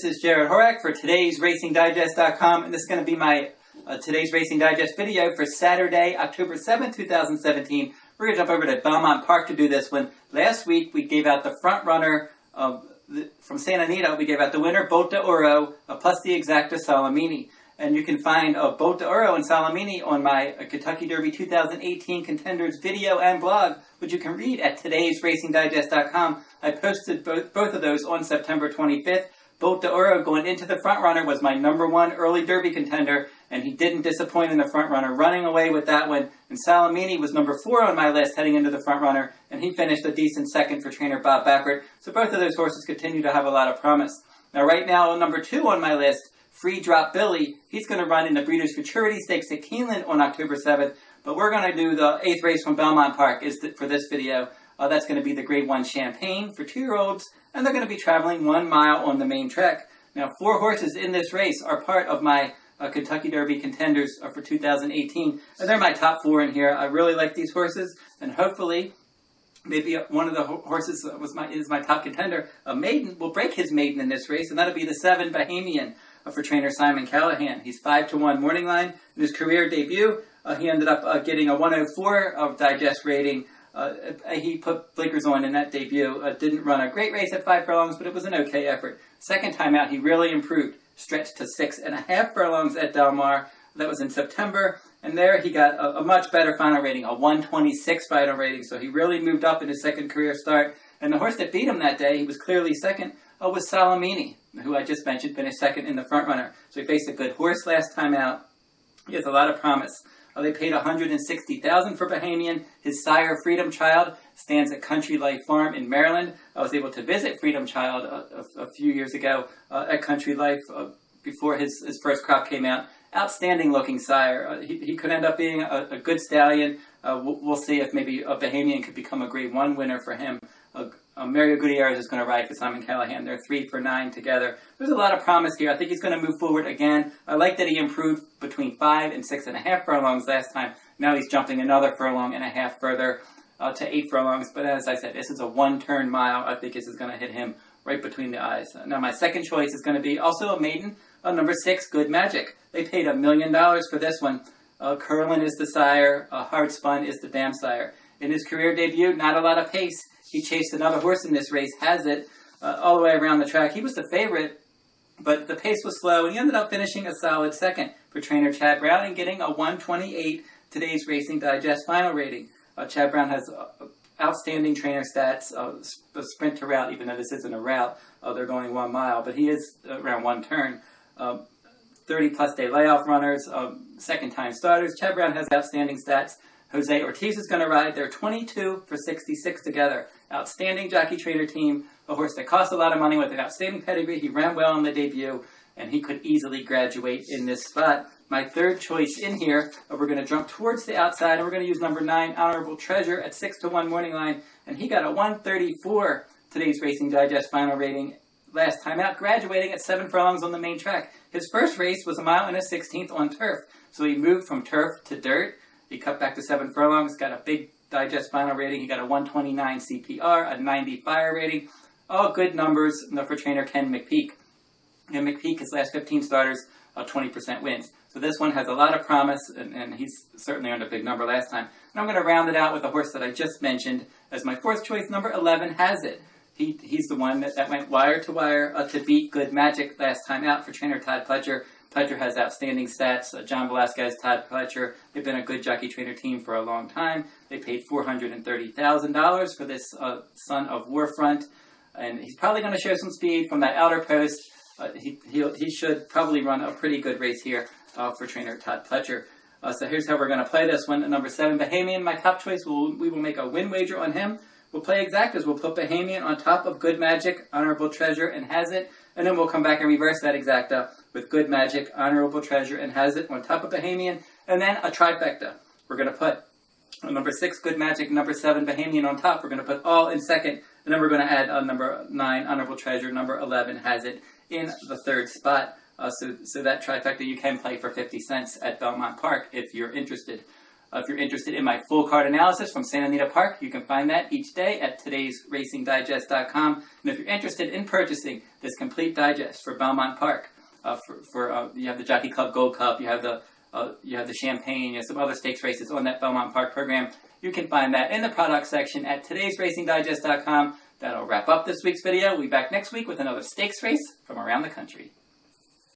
this is Jared Horak for today's RacingDigest.com, and this is going to be my today's Racing Digest video for Saturday, October 7th, 2017. We're going to jump over to Belmont Park to do this one. Last week, we gave out the front runner from Santa Anita. We gave out the winner, Bolt d'Oro, plus the exacta Salamini. And you can find Bolt d'Oro and Salamini on my Kentucky Derby 2018 Contenders video and blog, which you can read at today's RacingDigest.com. I posted both of those on September 25th. Bolt d'Oro going into the front runner was my #1 early Derby contender, and he didn't disappoint in the front runner, running away with that one. And Salamini was #4 on my list heading into the front runner, and he finished a decent second for trainer Bob Backert. So both of those horses continue to have a lot of promise. Now right now, #2 on my list, Free Drop Billy, he's going to run in the Breeders' Futurity Stakes at Keeneland on October 7th, but we're going to do the 8th race from Belmont Park for this video. That's going to be the Grade 1 Champagne for 2-year-olds, and they're going to be traveling 1 mile on the main track. Now, 4 horses in this race are part of my Kentucky Derby contenders for 2018, and they're my top 4 in here. I really like these horses, and hopefully, maybe one of the horses is my top contender. A maiden will break his maiden in this race, and that'll be the 7 Bahamian for trainer Simon Callahan. He's 5-1 morning line. In his career debut, he ended up getting a 104 of digest rating. He put blinkers on in that debut. Didn't run a great race at 5 furlongs, but it was an okay effort. Second time out, he really improved. Stretched to 6.5 furlongs at Del Mar. That was in September. And there he got a much better final rating, a 126 final rating. So he really moved up in his second career start. And the horse that beat him that day, he was clearly second, was Salamini, who I just mentioned, finished second in the front runner. So he faced a good horse last time out. He has a lot of promise. They paid $160,000 for Bohamian. His sire, Freedom Child, stands at Country Life Farm in Maryland. I was able to visit Freedom Child a few years ago at Country Life before his first crop came out. Outstanding looking sire. He could end up being a good stallion. We'll see if maybe a Bahamian could become a Grade 1 winner for him. Mario Gutierrez is going to ride for Simon Callahan. They're 3 for 9 together. There's a lot of promise here. I think he's going to move forward again. I like that he improved between 5 and 6.5 furlongs last time. Now he's jumping another furlong and a half further to 8 furlongs. But as I said, this is a one-turn mile. I think this is going to hit him right between the eyes. Now my second choice is going to be also a maiden, #6, Good Magic. They paid $1 million for this one. Curlin is the sire. Hard Spun is the dam sire. In his career debut, not a lot of pace. He chased another horse in this race, Hazit, all the way around the track. He was the favorite, but the pace was slow, and he ended up finishing a solid second for trainer Chad Brown and getting a 128 today's Racing Digest final rating. Chad Brown has outstanding trainer stats, sprint to route, even though this isn't a route. They're going 1 mile, but he is around 1 turn. 30-plus day layoff runners, second-time starters. Chad Brown has outstanding stats. Jose Ortiz is going to ride. They're 22 for 66 together. Outstanding jockey trainer team. A horse that cost a lot of money with an outstanding pedigree. He ran well in the debut, and he could easily graduate in this spot. My third choice in here, we're going to jump towards the outside, and we're going to use #9, Honorable Treasure, at 6-1 morning line. And he got a 134 today's Racing Digest final rating last time out, graduating at 7 furlongs on the main track. His first race was 1 1/16 on turf, so he moved from turf to dirt. He cut back to 7 furlongs, got a big digest final rating. He got a 129 CPR, a 90 fire rating. All good numbers for trainer Ken McPeak. And McPeak, his last 15 starters, 20% wins. So this one has a lot of promise, and he's certainly earned a big number last time. And I'm going to round it out with a horse that I just mentioned as my 4th choice, #11, Hazit. He's the one that went wire to wire to beat Good Magic last time out for trainer Todd Pletcher. Pletcher has outstanding stats. John Velasquez, Todd Pletcher, they've been a good jockey trainer team for a long time. They paid $430,000 for this son of Warfront, and he's probably going to show some speed from that outer post. He should probably run a pretty good race here for trainer Todd Pletcher. So here's how we're going to play this one. #7, Bahamian, my top choice. We will make a win wager on him. We'll play exactas. We'll put Bahamian on top of Good Magic, Honorable Treasure, and Hazit, and then we'll come back and reverse that exacta with Good Magic, Honorable Treasure, and Hazit on top of Bahamian, and then a trifecta. We're going to put #6, Good Magic, #7, Bahamian on top. We're going to put all in second, and then we're going to add #9, Honorable Treasure, #11, Hazit in the 3rd spot. So that trifecta you can play for 50 cents at Belmont Park if you're interested. If you're interested in my full card analysis from Santa Anita Park, you can find that each day at todaysracingdigest.com. And if you're interested in purchasing this complete digest for Belmont Park, you have the Jockey Club Gold Cup, you have the Champagne, you have some other stakes races on that Belmont Park program. You can find that in the product section at todaysracingdigest.com. That'll wrap up this week's video. We'll be back next week with another stakes race from around the country.